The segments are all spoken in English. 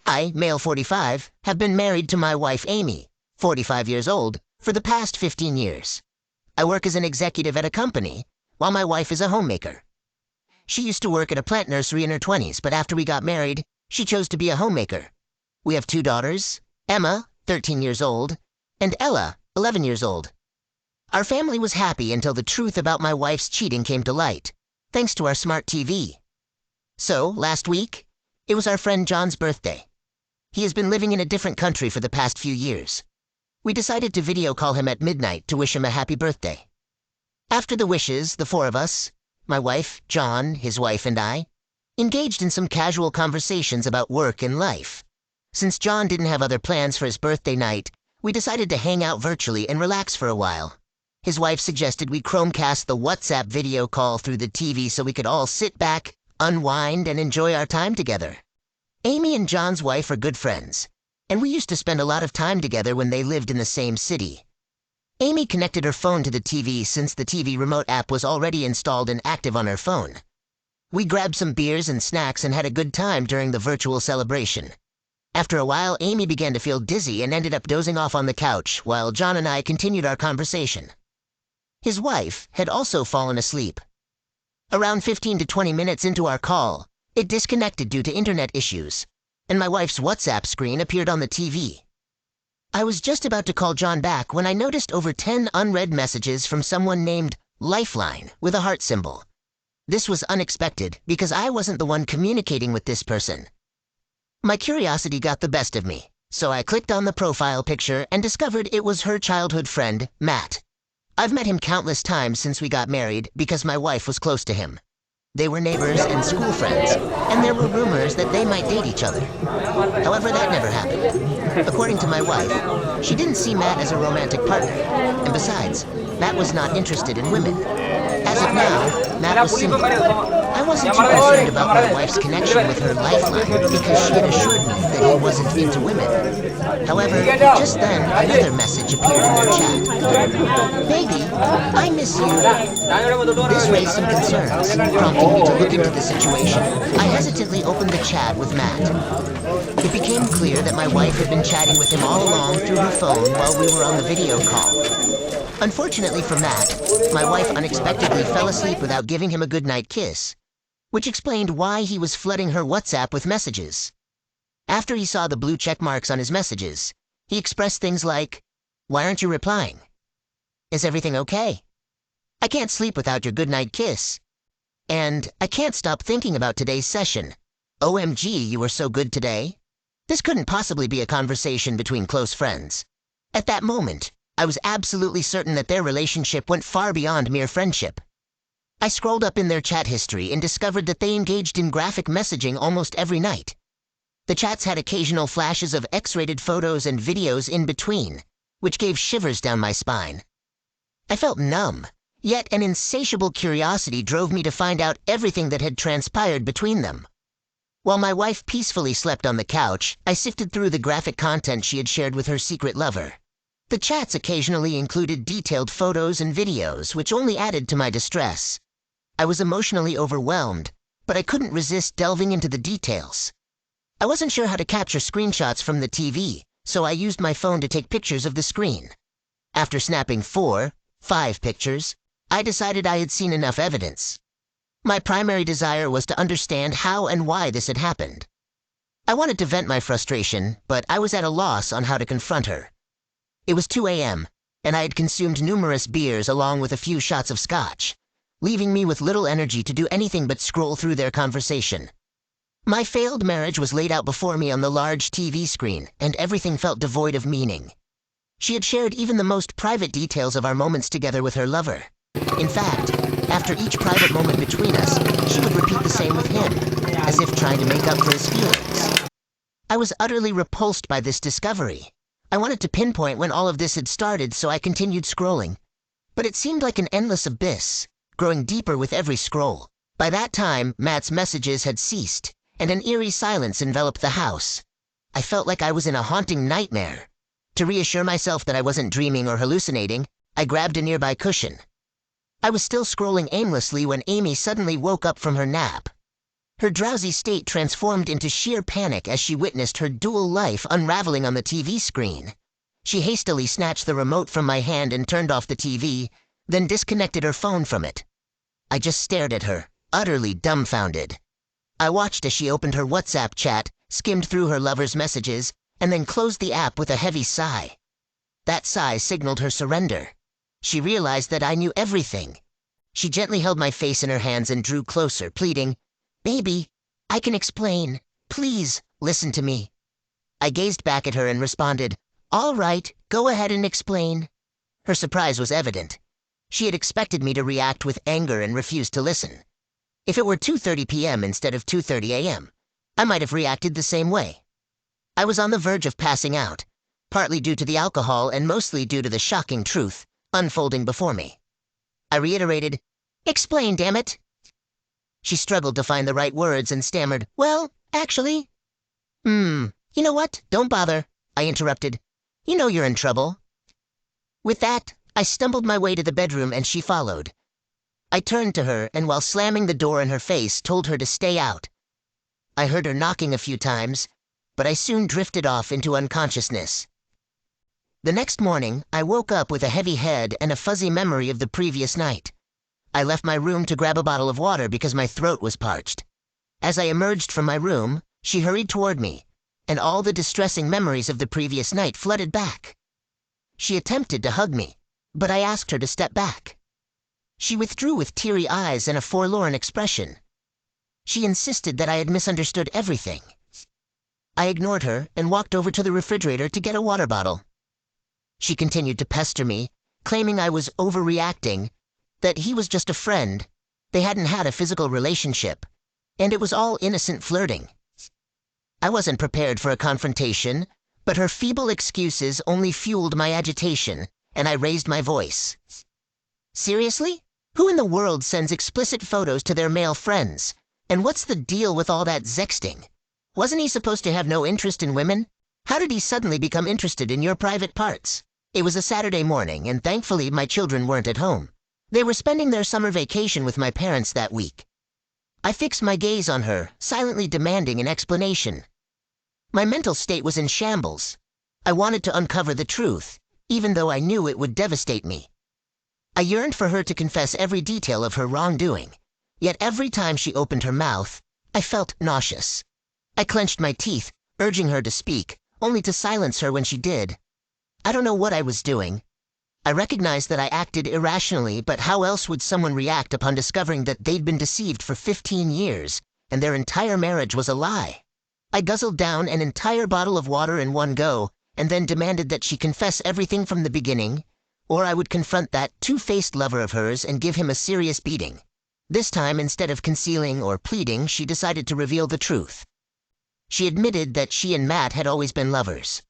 I, male 45, have been married to my wife Amy, 45 years old, for the past 15 years. I work as an executive at a company, while my wife is a homemaker. She used to work at a plant nursery in her 20s, but after we got married, she chose to be a homemaker. We have 2 daughters, Emma, 13 years old, and Ella, 11 years old. Our family was happy until the truth about my wife's cheating came to light, thanks to our smart TV. So, last week, it was our friend John's birthday. He has been living in a different country for the past few years. We decided to video call him at midnight to wish him a happy birthday. After the wishes, the 4 of us, my wife, John, his wife, and I, engaged in some casual conversations about work and life. Since John didn't have other plans for his birthday night, we decided to hang out virtually and relax for a while. His wife suggested we Chromecast the WhatsApp video call through the TV so we could all sit back, unwind, and enjoy our time together. Amy and John's wife are good friends, and we used to spend a lot of time together when they lived in the same city. Amy connected her phone to the TV since the TV remote app was already installed and active on her phone. We grabbed some beers and snacks and had a good time during the virtual celebration. After a while, Amy began to feel dizzy and ended up dozing off on the couch while John and I continued our conversation. His wife had also fallen asleep. Around 15 to 20 minutes into our call, it disconnected due to internet issues, and my wife's WhatsApp screen appeared on the TV. I was just about to call John back when I noticed over 10 unread messages from someone named Lifeline with a heart symbol. This was unexpected because I wasn't the one communicating with this person. My curiosity got the best of me, so I clicked on the profile picture and discovered it was her childhood friend, Matt. I've met him countless times since we got married because my wife was close to him. They were neighbors and school friends, and there were rumors that they might date each other. However, that never happened. According to my wife, she didn't see Matt as a romantic partner, and besides, Matt was not interested in women. As of now, Matt was single. I wasn't too concerned about my wife's connection with her Lifeline because she had assured me that he wasn't into women. However, just then, another message appeared in their chat. "Baby, I miss you." This raised some concerns, prompting me to look into the situation. I hesitantly opened the chat with Matt. It became clear that my wife had been chatting with him all along through her phone while we were on the video call. Unfortunately for Matt, my wife unexpectedly fell asleep without giving him a goodnight kiss, which explained why he was flooding her WhatsApp with messages. After he saw the blue check marks on his messages, he expressed things like, "Why aren't you replying? Is everything okay? I can't sleep without your goodnight kiss. And I can't stop thinking about today's session. OMG, you were so good today." This couldn't possibly be a conversation between close friends. At that moment, I was absolutely certain that their relationship went far beyond mere friendship. I scrolled up in their chat history and discovered that they engaged in graphic messaging almost every night. The chats had occasional flashes of X-rated photos and videos in between, which gave shivers down my spine. I felt numb, yet an insatiable curiosity drove me to find out everything that had transpired between them. While my wife peacefully slept on the couch, I sifted through the graphic content she had shared with her secret lover. The chats occasionally included detailed photos and videos, which only added to my distress. I was emotionally overwhelmed, but I couldn't resist delving into the details. I wasn't sure how to capture screenshots from the TV, so I used my phone to take pictures of the screen. After snapping 5 pictures, I decided I had seen enough evidence. My primary desire was to understand how and why this had happened. I wanted to vent my frustration, but I was at a loss on how to confront her. It was 2 a.m., and I had consumed numerous beers along with a few shots of scotch, leaving me with little energy to do anything but scroll through their conversation. My failed marriage was laid out before me on the large TV screen, and everything felt devoid of meaning. She had shared even the most private details of our moments together with her lover. In fact, after each private moment between us, she would repeat the same with him, as if trying to make up for his feelings. I was utterly repulsed by this discovery. I wanted to pinpoint when all of this had started, so I continued scrolling. But it seemed like an endless abyss, growing deeper with every scroll. By that time, Matt's messages had ceased, and an eerie silence enveloped the house. I felt like I was in a haunting nightmare. To reassure myself that I wasn't dreaming or hallucinating, I grabbed a nearby cushion. I was still scrolling aimlessly when Amy suddenly woke up from her nap. Her drowsy state transformed into sheer panic as she witnessed her dual life unraveling on the TV screen. She hastily snatched the remote from my hand and turned off the TV, then disconnected her phone from it. I just stared at her, utterly dumbfounded. I watched as she opened her WhatsApp chat, skimmed through her lover's messages, and then closed the app with a heavy sigh. That sigh signaled her surrender. She realized that I knew everything. She gently held my face in her hands and drew closer, pleading, "Baby, I can explain. Please, listen to me." I gazed back at her and responded, "All right, go ahead and explain." Her surprise was evident. She had expected me to react with anger and refuse to listen. If it were 2:30 p.m. instead of 2:30 a.m., I might have reacted the same way. I was on the verge of passing out, partly due to the alcohol and mostly due to the shocking truth unfolding before me. I reiterated, "Explain, damn it." She struggled to find the right words and stammered, "Well, actually." You know what? Don't bother," I interrupted. "You know you're in trouble." With that, I stumbled my way to the bedroom and she followed. I turned to her and while slamming the door in her face, told her to stay out. I heard her knocking a few times, but I soon drifted off into unconsciousness. The next morning, I woke up with a heavy head and a fuzzy memory of the previous night. I left my room to grab a bottle of water because my throat was parched. As I emerged from my room, she hurried toward me, and all the distressing memories of the previous night flooded back. She attempted to hug me, but I asked her to step back. She withdrew with teary eyes and a forlorn expression. She insisted that I had misunderstood everything. I ignored her and walked over to the refrigerator to get a water bottle. She continued to pester me, claiming I was overreacting, that he was just a friend, they hadn't had a physical relationship, and it was all innocent flirting. I wasn't prepared for a confrontation, but her feeble excuses only fueled my agitation, and I raised my voice. "Seriously? Who in the world sends explicit photos to their male friends? And what's the deal with all that sexting? Wasn't he supposed to have no interest in women? How did he suddenly become interested in your private parts?" It was a Saturday morning, and thankfully my children weren't at home. They were spending their summer vacation with my parents that week. I fixed my gaze on her, silently demanding an explanation. My mental state was in shambles. I wanted to uncover the truth, even though I knew it would devastate me. I yearned for her to confess every detail of her wrongdoing, yet every time she opened her mouth, I felt nauseous. I clenched my teeth, urging her to speak, only to silence her when she did. I don't know what I was doing. I recognized that I acted irrationally, but how else would someone react upon discovering that they'd been deceived for 15 years, and their entire marriage was a lie? I guzzled down an entire bottle of water in one go, and then demanded that she confess everything from the beginning, or I would confront that two-faced lover of hers and give him a serious beating. This time, instead of concealing or pleading, she decided to reveal the truth. She admitted that she and Matt had always been lovers.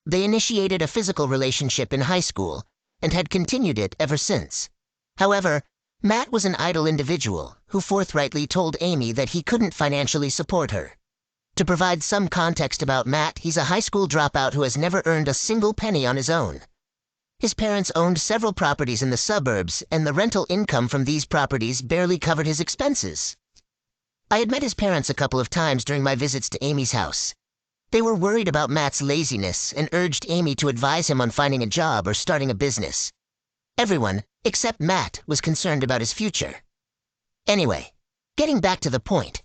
They initiated a physical relationship in high school, and had continued it ever since. However, Matt was an idle individual who forthrightly told Amy that he couldn't financially support her. To provide some context about Matt, he's a high school dropout who has never earned a single penny on his own. His parents owned several properties in the suburbs, and the rental income from these properties barely covered his expenses. I had met his parents a couple of times during my visits to Amy's house. They were worried about Matt's laziness and urged Amy to advise him on finding a job or starting a business. Everyone, except Matt, was concerned about his future. Anyway, getting back to the point.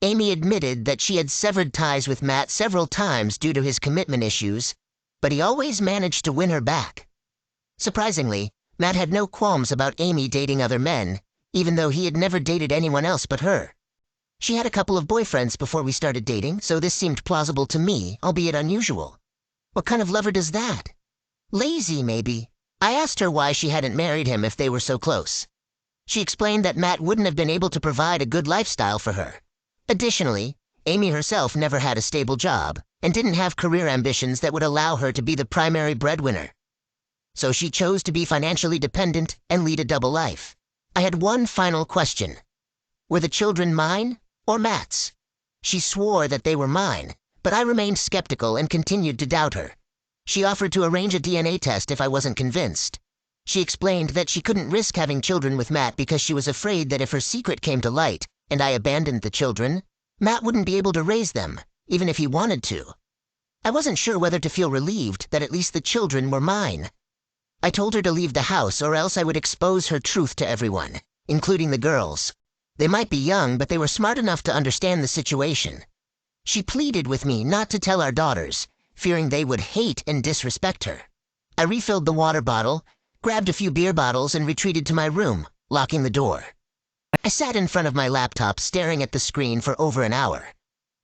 Amy admitted that she had severed ties with Matt several times due to his commitment issues, but he always managed to win her back. Surprisingly, Matt had no qualms about Amy dating other men, even though he had never dated anyone else but her. She had a couple of boyfriends before we started dating, so this seemed plausible to me, albeit unusual. What kind of lover does that? Lazy, maybe. I asked her why she hadn't married him if they were so close. She explained that Matt wouldn't have been able to provide a good lifestyle for her. Additionally, Amy herself never had a stable job and didn't have career ambitions that would allow her to be the primary breadwinner. So she chose to be financially dependent and lead a double life. I had one final question. Were the children mine or Matt's? She swore that they were mine, but I remained skeptical and continued to doubt her. She offered to arrange a DNA test if I wasn't convinced. She explained that she couldn't risk having children with Matt because she was afraid that if her secret came to light, and I abandoned the children, Matt wouldn't be able to raise them, even if he wanted to. I wasn't sure whether to feel relieved that at least the children were mine. I told her to leave the house or else I would expose her truth to everyone, including the girls. They might be young, but they were smart enough to understand the situation. She pleaded with me not to tell our daughters, fearing they would hate and disrespect her. I refilled the water bottle, grabbed a few beer bottles, and retreated to my room, locking the door. I sat in front of my laptop staring at the screen for over an hour.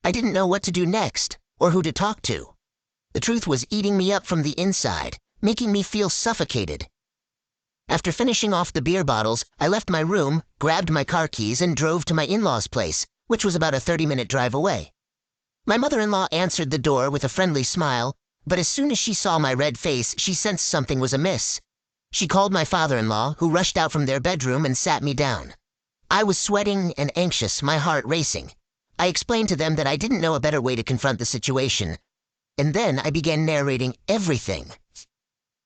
I didn't know what to do next, or who to talk to. The truth was eating me up from the inside, making me feel suffocated. After finishing off the beer bottles, I left my room, grabbed my car keys, and drove to my in-laws' place, which was about a 30-minute drive away. My mother-in-law answered the door with a friendly smile, but as soon as she saw my red face, she sensed something was amiss. She called my father-in-law, who rushed out from their bedroom and sat me down. I was sweating and anxious, my heart racing. I explained to them that I didn't know a better way to confront the situation, and then I began narrating everything.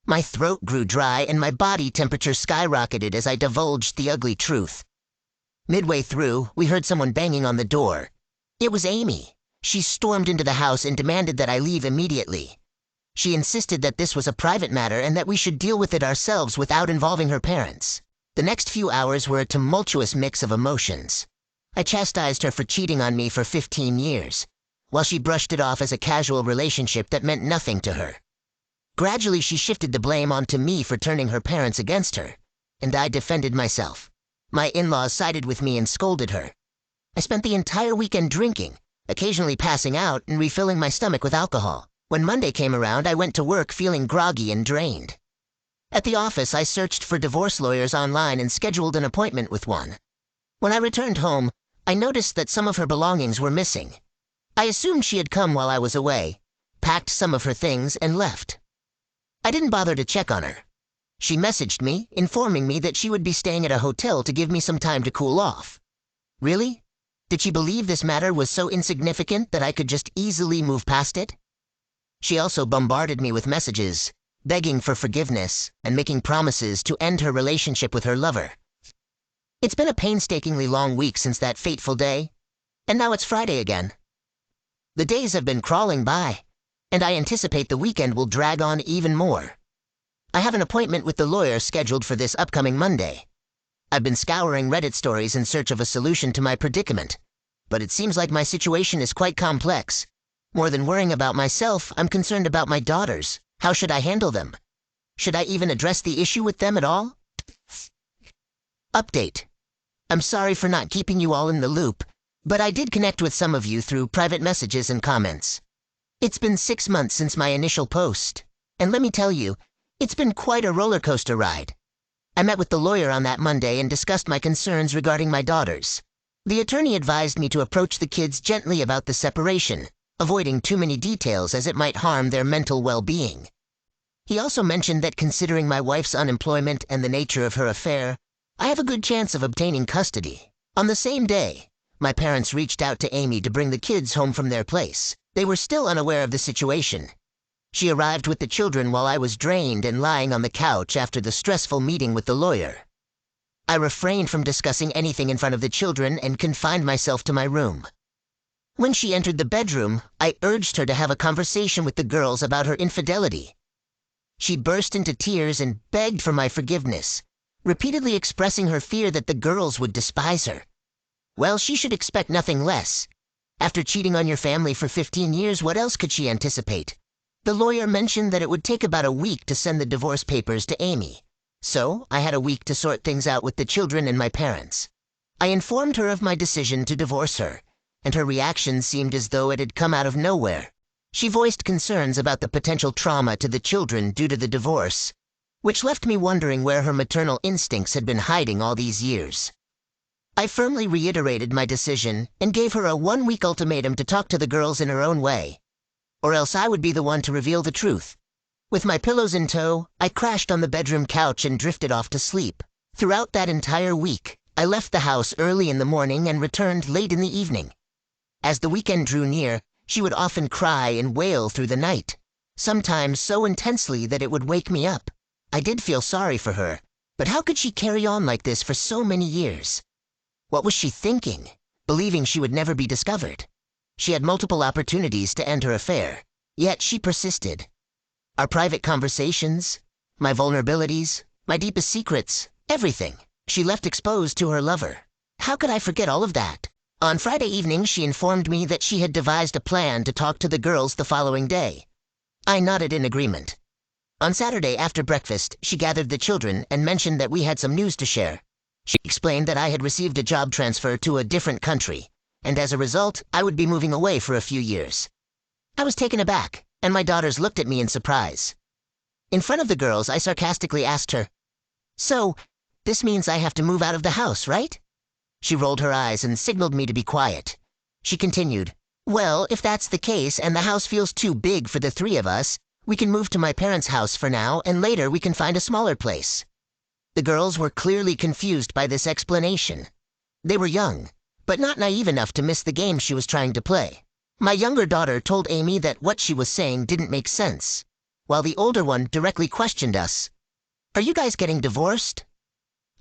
My throat grew dry and my body temperature skyrocketed as I divulged the ugly truth. Midway through, we heard someone banging on the door. It was Amy. She stormed into the house and demanded that I leave immediately. She insisted that this was a private matter and that we should deal with it ourselves without involving her parents. The next few hours were a tumultuous mix of emotions. I chastised her for cheating on me for 15 years, while she brushed it off as a casual relationship that meant nothing to her. Gradually, she shifted the blame onto me for turning her parents against her, and I defended myself. My in-laws sided with me and scolded her. I spent the entire weekend drinking, occasionally passing out and refilling my stomach with alcohol. When Monday came around, I went to work feeling groggy and drained. At the office, I searched for divorce lawyers online and scheduled an appointment with one. When I returned home, I noticed that some of her belongings were missing. I assumed she had come while I was away, packed some of her things, and left. I didn't bother to check on her. She messaged me, informing me that she would be staying at a hotel to give me some time to cool off. Really? Did she believe this matter was so insignificant that I could just easily move past it? She also bombarded me with messages, begging for forgiveness and making promises to end her relationship with her lover. It's been a painstakingly long week since that fateful day, and now it's Friday again. The days have been crawling by, and I anticipate the weekend will drag on even more. I have an appointment with the lawyer scheduled for this upcoming Monday. I've been scouring Reddit stories in search of a solution to my predicament, but it seems like my situation is quite complex. More than worrying about myself, I'm concerned about my daughters. How should I handle them? Should I even address the issue with them at all? Update. I'm sorry for not keeping you all in the loop, but I did connect with some of you through private messages and comments. It's been 6 months since my initial post, and let me tell you, it's been quite a roller coaster ride. I met with the lawyer on that Monday and discussed my concerns regarding my daughters. The attorney advised me to approach the kids gently about the separation, avoiding too many details as it might harm their mental well-being. He also mentioned that considering my wife's unemployment and the nature of her affair, I have a good chance of obtaining custody. On the same day, my parents reached out to Amy to bring the kids home from their place. They were still unaware of the situation. She arrived with the children while I was drained and lying on the couch after the stressful meeting with the lawyer. I refrained from discussing anything in front of the children and confined myself to my room. When she entered the bedroom, I urged her to have a conversation with the girls about her infidelity. She burst into tears and begged for my forgiveness, repeatedly expressing her fear that the girls would despise her. Well, she should expect nothing less. After cheating on your family for 15 years, what else could she anticipate? The lawyer mentioned that it would take about a week to send the divorce papers to Amy, so I had a week to sort things out with the children and my parents. I informed her of my decision to divorce her, and her reaction seemed as though it had come out of nowhere. She voiced concerns about the potential trauma to the children due to the divorce, which left me wondering where her maternal instincts had been hiding all these years. I firmly reiterated my decision and gave her a 1-week ultimatum to talk to the girls in her own way, or else I would be the one to reveal the truth. With my pillows in tow, I crashed on the bedroom couch and drifted off to sleep. Throughout that entire week, I left the house early in the morning and returned late in the evening. As the weekend drew near, she would often cry and wail through the night, sometimes so intensely that it would wake me up. I did feel sorry for her, but how could she carry on like this for so many years? What was she thinking? believing she would never be discovered. She had multiple opportunities to end her affair, yet she persisted. Our private conversations, my vulnerabilities, my deepest secrets, everything, she left exposed to her lover. How could I forget all of that? On Friday evening, she informed me that she had devised a plan to talk to the girls the following day. I nodded in agreement. On Saturday after breakfast, she gathered the children and mentioned that we had some news to share. She explained that I had received a job transfer to a different country, and as a result, I would be moving away for a few years. I was taken aback, and my daughters looked at me in surprise. In front of the girls, I sarcastically asked her, "So, this means I have to move out of the house, right?" She rolled her eyes and signaled me to be quiet. She continued, "Well, if that's the case and the house feels too big for the three of us, we can move to my parents' house for now, and later we can find a smaller place." The girls were clearly confused by this explanation. They were young, but not naive enough to miss the game she was trying to play. My younger daughter told Amy that what she was saying didn't make sense, while the older one directly questioned us. "Are you guys getting divorced?"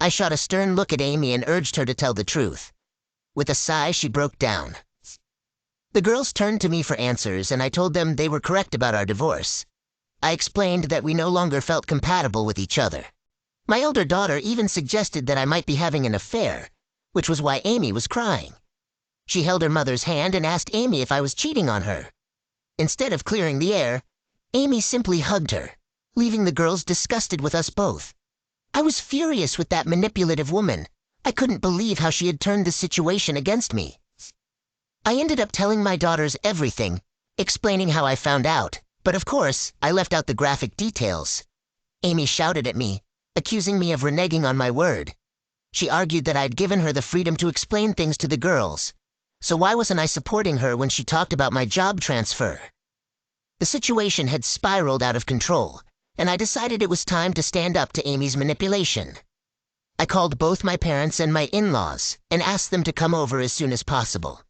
I shot a stern look at Amy and urged her to tell the truth. With a sigh, she broke down. The girls turned to me for answers, and I told them they were correct about our divorce. I explained that we no longer felt compatible with each other. My elder daughter even suggested that I might be having an affair, which was why Amy was crying. She held her mother's hand and asked Amy if I was cheating on her. Instead of clearing the air, Amy simply hugged her, leaving the girls disgusted with us both. I was furious with that manipulative woman. I couldn't believe how she had turned the situation against me. I ended up telling my daughters everything, explaining how I found out, but of course, I left out the graphic details. Amy shouted at me, accusing me of reneging on my word. She argued that I'd given her the freedom to explain things to the girls, so why wasn't I supporting her when she talked about my job transfer? The situation had spiraled out of control, and I decided it was time to stand up to Amy's manipulation. I called both my parents and my in-laws and asked them to come over as soon as possible.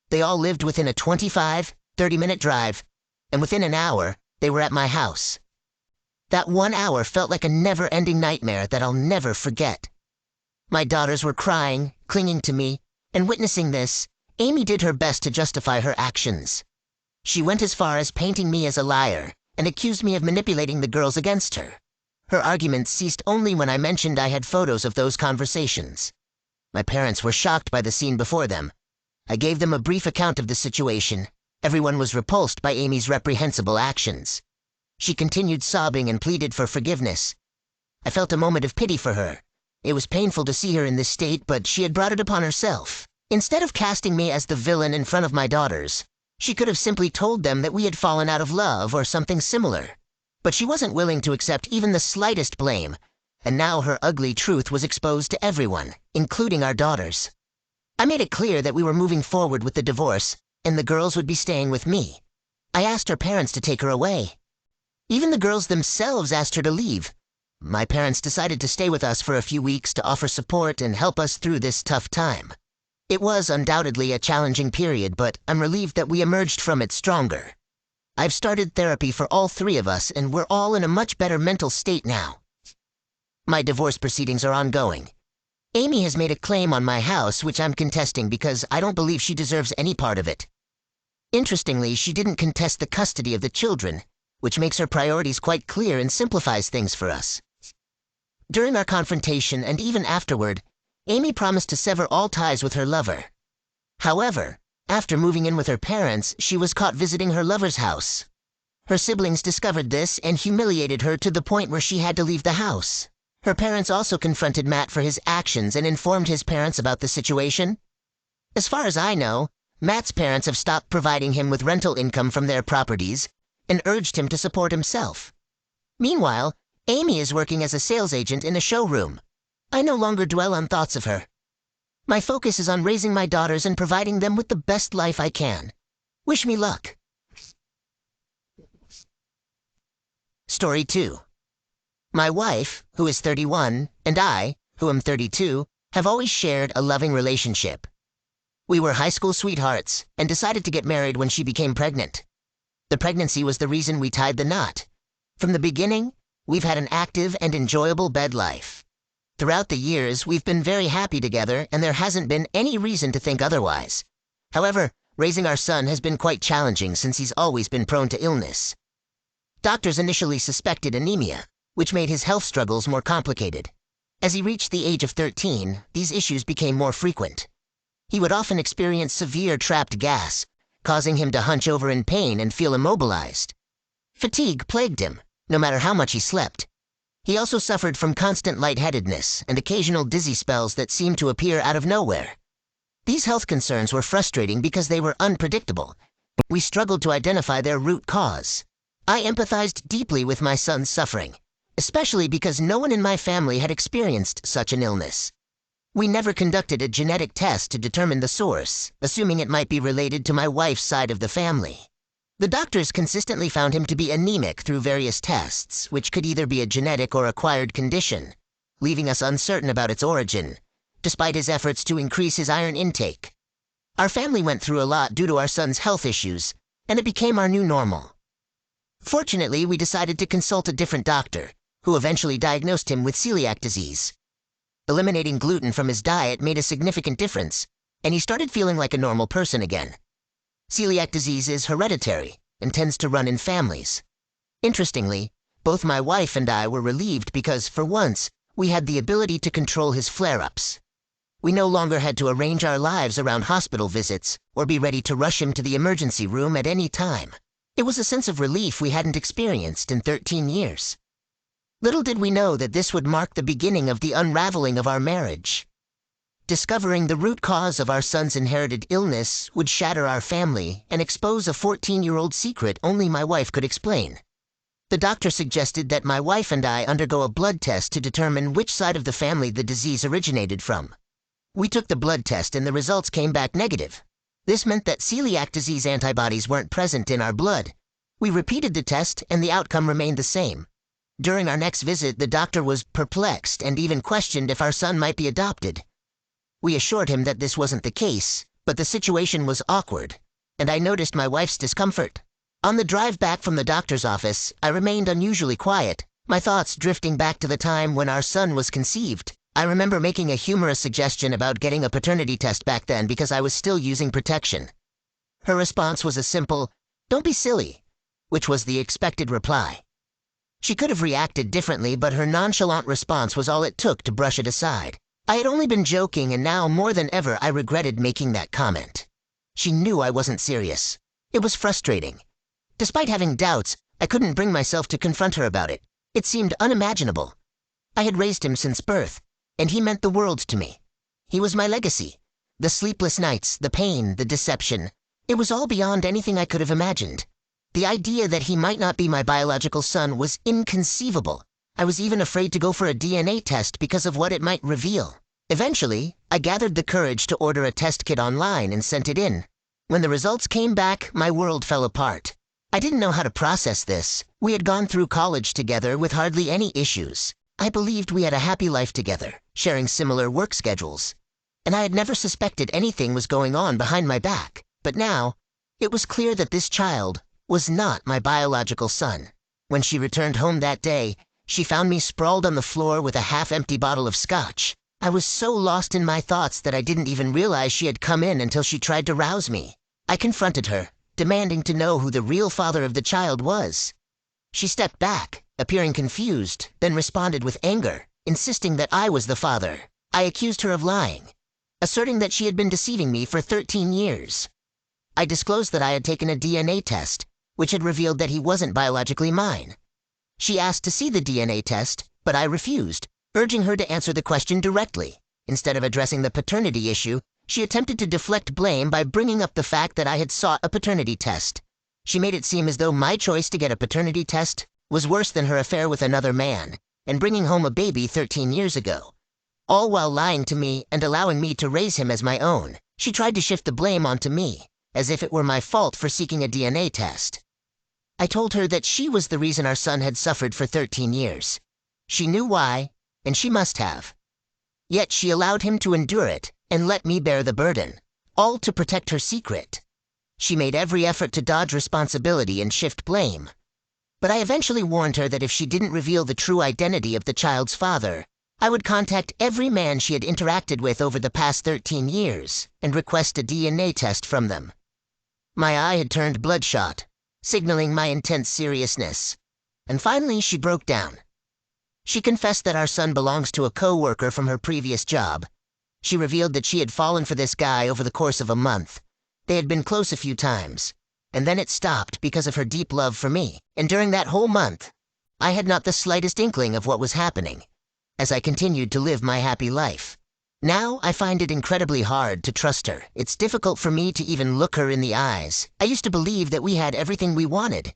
They all lived within a 25-30-minute drive, and within an hour, they were at my house. That 1 hour felt like a never-ending nightmare that I'll never forget. My daughters were crying, clinging to me, and witnessing this, Amy did her best to justify her actions. She went as far as painting me as a liar and accused me of manipulating the girls against her. Her arguments ceased only when I mentioned I had photos of those conversations. My parents were shocked by the scene before them. I gave them a brief account of the situation. Everyone was repulsed by Amy's reprehensible actions. She continued sobbing and pleaded for forgiveness. I felt a moment of pity for her. It was painful to see her in this state, but she had brought it upon herself. Instead of casting me as the villain in front of my daughters, she could have simply told them that we had fallen out of love or something similar. But she wasn't willing to accept even the slightest blame, and now her ugly truth was exposed to everyone, including our daughters. I made it clear that we were moving forward with the divorce, and the girls would be staying with me. I asked her parents to take her away. Even the girls themselves asked her to leave. My parents decided to stay with us for a few weeks to offer support and help us through this tough time. It was undoubtedly a challenging period, but I'm relieved that we emerged from it stronger. I've started therapy for all three of us, and we're all in a much better mental state now. My divorce proceedings are ongoing. Amy has made a claim on my house, which I'm contesting because I don't believe she deserves any part of it. Interestingly, she didn't contest the custody of the children, which makes her priorities quite clear and simplifies things for us. During our confrontation and even afterward, Amy promised to sever all ties with her lover. However, after moving in with her parents, she was caught visiting her lover's house. Her siblings discovered this and humiliated her to the point where she had to leave the house. Her parents also confronted Matt for his actions and informed his parents about the situation. As far as I know, Matt's parents have stopped providing him with rental income from their properties and urged him to support himself. Meanwhile, Amy is working as a sales agent in a showroom. I no longer dwell on thoughts of her. My focus is on raising my daughters and providing them with the best life I can. Wish me luck. Story 2. My wife, who is 31, and I, who am 32, have always shared a loving relationship. We were high school sweethearts and decided to get married when she became pregnant. The pregnancy was the reason we tied the knot. From the beginning, we've had an active and enjoyable bed life. Throughout the years, we've been very happy together, and there hasn't been any reason to think otherwise. However, raising our son has been quite challenging since he's always been prone to illness. Doctors initially suspected anemia, which made his health struggles more complicated. As he reached the age of 13, these issues became more frequent. He would often experience severe trapped gas, causing him to hunch over in pain and feel immobilized. Fatigue plagued him, no matter how much he slept. He also suffered from constant lightheadedness and occasional dizzy spells that seemed to appear out of nowhere. These health concerns were frustrating because they were unpredictable. We struggled to identify their root cause. I empathized deeply with my son's suffering, especially because no one in my family had experienced such an illness. We never conducted a genetic test to determine the source, assuming it might be related to my wife's side of the family. The doctors consistently found him to be anemic through various tests, which could either be a genetic or acquired condition, leaving us uncertain about its origin, despite his efforts to increase his iron intake. Our family went through a lot due to our son's health issues, and it became our new normal. Fortunately, we decided to consult a different doctor, who eventually diagnosed him with celiac disease. Eliminating gluten from his diet made a significant difference, and he started feeling like a normal person again. Celiac disease is hereditary and tends to run in families. Interestingly, both my wife and I were relieved because, for once, we had the ability to control his flare-ups. We no longer had to arrange our lives around hospital visits or be ready to rush him to the emergency room at any time. It was a sense of relief we hadn't experienced in 13 years. Little did we know that this would mark the beginning of the unraveling of our marriage. Discovering the root cause of our son's inherited illness would shatter our family and expose a 14-year-old secret only my wife could explain. The doctor suggested that my wife and I undergo a blood test to determine which side of the family the disease originated from. We took the blood test and the results came back negative. This meant that celiac disease antibodies weren't present in our blood. We repeated the test and the outcome remained the same. During our next visit, the doctor was perplexed and even questioned if our son might be adopted. We assured him that this wasn't the case, but the situation was awkward, and I noticed my wife's discomfort. On the drive back from the doctor's office, I remained unusually quiet, my thoughts drifting back to the time when our son was conceived. I remember making a humorous suggestion about getting a paternity test back then because I was still using protection. Her response was a simple, "Don't be silly," which was the expected reply. She could have reacted differently, but her nonchalant response was all it took to brush it aside. I had only been joking, and now, more than ever, I regretted making that comment. She knew I wasn't serious. It was frustrating. Despite having doubts, I couldn't bring myself to confront her about it. It seemed unimaginable. I had raised him since birth, and he meant the world to me. He was my legacy. The sleepless nights, the pain, the deception. It was all beyond anything I could have imagined. The idea that he might not be my biological son was inconceivable. I was even afraid to go for a DNA test because of what it might reveal. Eventually, I gathered the courage to order a test kit online and sent it in. When the results came back, my world fell apart. I didn't know how to process this. We had gone through college together with hardly any issues. I believed we had a happy life together, sharing similar work schedules. And I had never suspected anything was going on behind my back. But now, it was clear that this child was not my biological son. When she returned home that day, she found me sprawled on the floor with a half-empty bottle of scotch. I was so lost in my thoughts that I didn't even realize she had come in until she tried to rouse me. I confronted her, demanding to know who the real father of the child was. She stepped back, appearing confused, then responded with anger, insisting that I was the father. I accused her of lying, asserting that she had been deceiving me for 13 years. I disclosed that I had taken a DNA test, which had revealed that he wasn't biologically mine. She asked to see the DNA test, but I refused, urging her to answer the question directly. Instead of addressing the paternity issue, she attempted to deflect blame by bringing up the fact that I had sought a paternity test. She made it seem as though my choice to get a paternity test was worse than her affair with another man, and bringing home a baby 13 years ago. All while lying to me and allowing me to raise him as my own. She tried to shift the blame onto me, as if it were my fault for seeking a DNA test. I told her that she was the reason our son had suffered for 13 years. She knew why, and she must have. Yet she allowed him to endure it and let me bear the burden, all to protect her secret. She made every effort to dodge responsibility and shift blame. But I eventually warned her that if she didn't reveal the true identity of the child's father, I would contact every man she had interacted with over the past 13 years and request a DNA test from them. My eye had turned bloodshot, signaling my intense seriousness. And finally, she broke down. She confessed that our son belongs to a co-worker from her previous job. She revealed that she had fallen for this guy over the course of a month. They had been close a few times, and then it stopped because of her deep love for me. And during that whole month, I had not the slightest inkling of what was happening, as I continued to live my happy life. Now, I find it incredibly hard to trust her. It's difficult for me to even look her in the eyes. I used to believe that we had everything we wanted,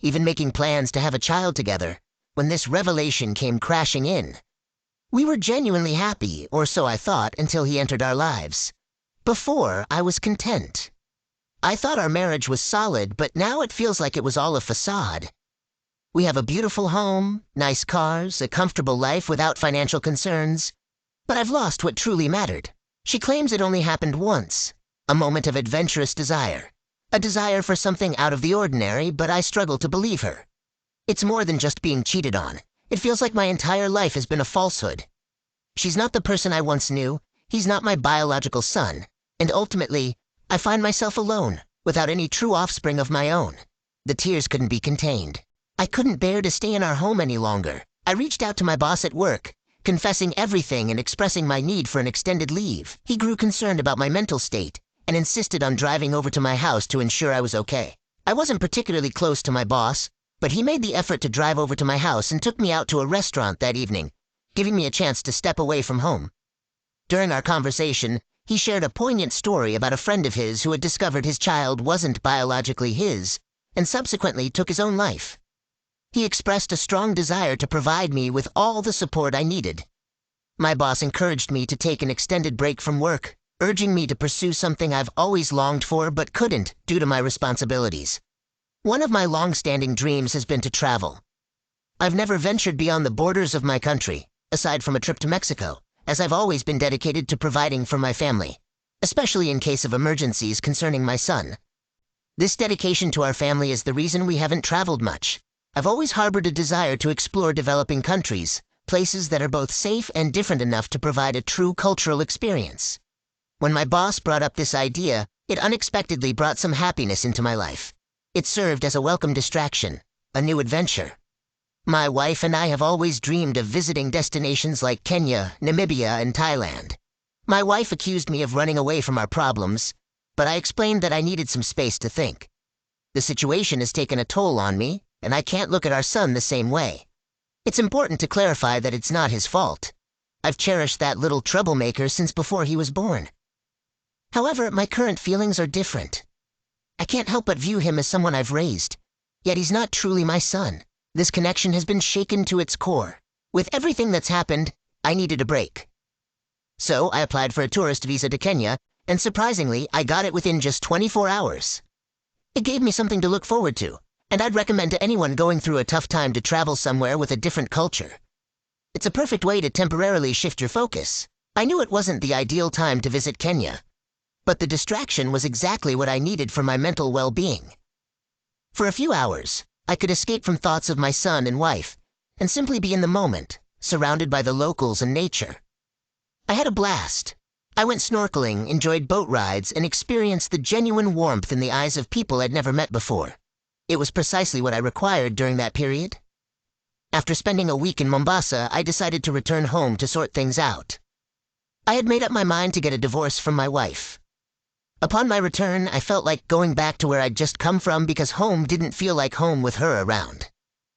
even making plans to have a child together, when this revelation came crashing in. We were genuinely happy, or so I thought, until he entered our lives. Before, I was content. I thought our marriage was solid, but now it feels like it was all a facade. We have a beautiful home, nice cars, a comfortable life without financial concerns. But I've lost what truly mattered. She claims it only happened once, a moment of adventurous desire. A desire for something out of the ordinary, but I struggle to believe her. It's more than just being cheated on. It feels like my entire life has been a falsehood. She's not the person I once knew, he's not my biological son, and ultimately, I find myself alone, without any true offspring of my own. The tears couldn't be contained. I couldn't bear to stay in our home any longer. I reached out to my boss at work, confessing everything and expressing my need for an extended leave. He grew concerned about my mental state and insisted on driving over to my house to ensure I was okay. I wasn't particularly close to my boss, but he made the effort to drive over to my house and took me out to a restaurant that evening, giving me a chance to step away from home. During our conversation, he shared a poignant story about a friend of his who had discovered his child wasn't biologically his, and subsequently took his own life. He expressed a strong desire to provide me with all the support I needed. My boss encouraged me to take an extended break from work, urging me to pursue something I've always longed for but couldn't due to my responsibilities. One of my long-standing dreams has been to travel. I've never ventured beyond the borders of my country, aside from a trip to Mexico, as I've always been dedicated to providing for my family, especially in case of emergencies concerning my son. This dedication to our family is the reason we haven't traveled much. I've always harbored a desire to explore developing countries, places that are both safe and different enough to provide a true cultural experience. When my boss brought up this idea, it unexpectedly brought some happiness into my life. It served as a welcome distraction, a new adventure. My wife and I have always dreamed of visiting destinations like Kenya, Namibia, and Thailand. My wife accused me of running away from our problems, but I explained that I needed some space to think. The situation has taken a toll on me, and I can't look at our son the same way. It's important to clarify that it's not his fault. I've cherished that little troublemaker since before he was born. However, my current feelings are different. I can't help but view him as someone I've raised, yet he's not truly my son. This connection has been shaken to its core. With everything that's happened, I needed a break. So I applied for a tourist visa to Kenya, and surprisingly, I got it within just 24 hours. It gave me something to look forward to, and I'd recommend to anyone going through a tough time to travel somewhere with a different culture. It's a perfect way to temporarily shift your focus. I knew it wasn't the ideal time to visit Kenya, but the distraction was exactly what I needed for my mental well-being. For a few hours, I could escape from thoughts of my son and wife, and simply be in the moment, surrounded by the locals and nature. I had a blast. I went snorkeling, enjoyed boat rides, and experienced the genuine warmth in the eyes of people I'd never met before. It was precisely what I required during that period. After spending a week in Mombasa, I decided to return home to sort things out. I had made up my mind to get a divorce from my wife. Upon my return, I felt like going back to where I'd just come from because home didn't feel like home with her around.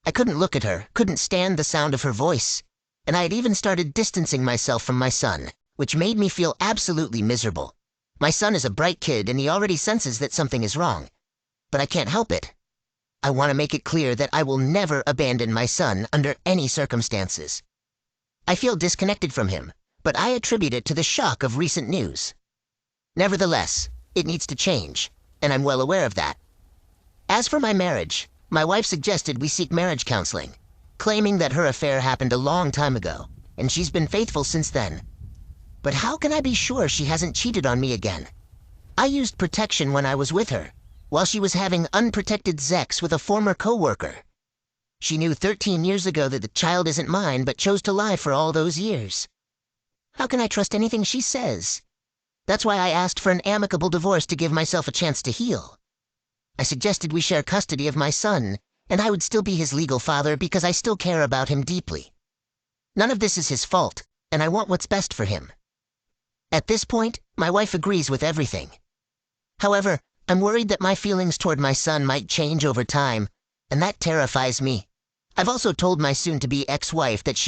I couldn't look at her, couldn't stand the sound of her voice, and I had even started distancing myself from my son, which made me feel absolutely miserable. My son is a bright kid and he already senses that something is wrong, but I can't help it. I want to make it clear that I will never abandon my son under any circumstances. I feel disconnected from him, but I attribute it to the shock of recent news. Nevertheless, it needs to change, and I'm well aware of that. As for my marriage, my wife suggested we seek marriage counseling, claiming that her affair happened a long time ago, and she's been faithful since then. But how can I be sure she hasn't cheated on me again? I used protection when I was with her, while she was having unprotected sex with a former co-worker. She knew 13 years ago that the child isn't mine, but chose to lie for all those years. How can I trust anything she says? That's why I asked for an amicable divorce to give myself a chance to heal. I suggested we share custody of my son, and I would still be his legal father because I still care about him deeply. None of this is his fault, and I want what's best for him. At this point, my wife agrees with everything. However, I'm worried that my feelings toward my son might change over time, and that terrifies me. I've also told my soon-to-be ex-wife that she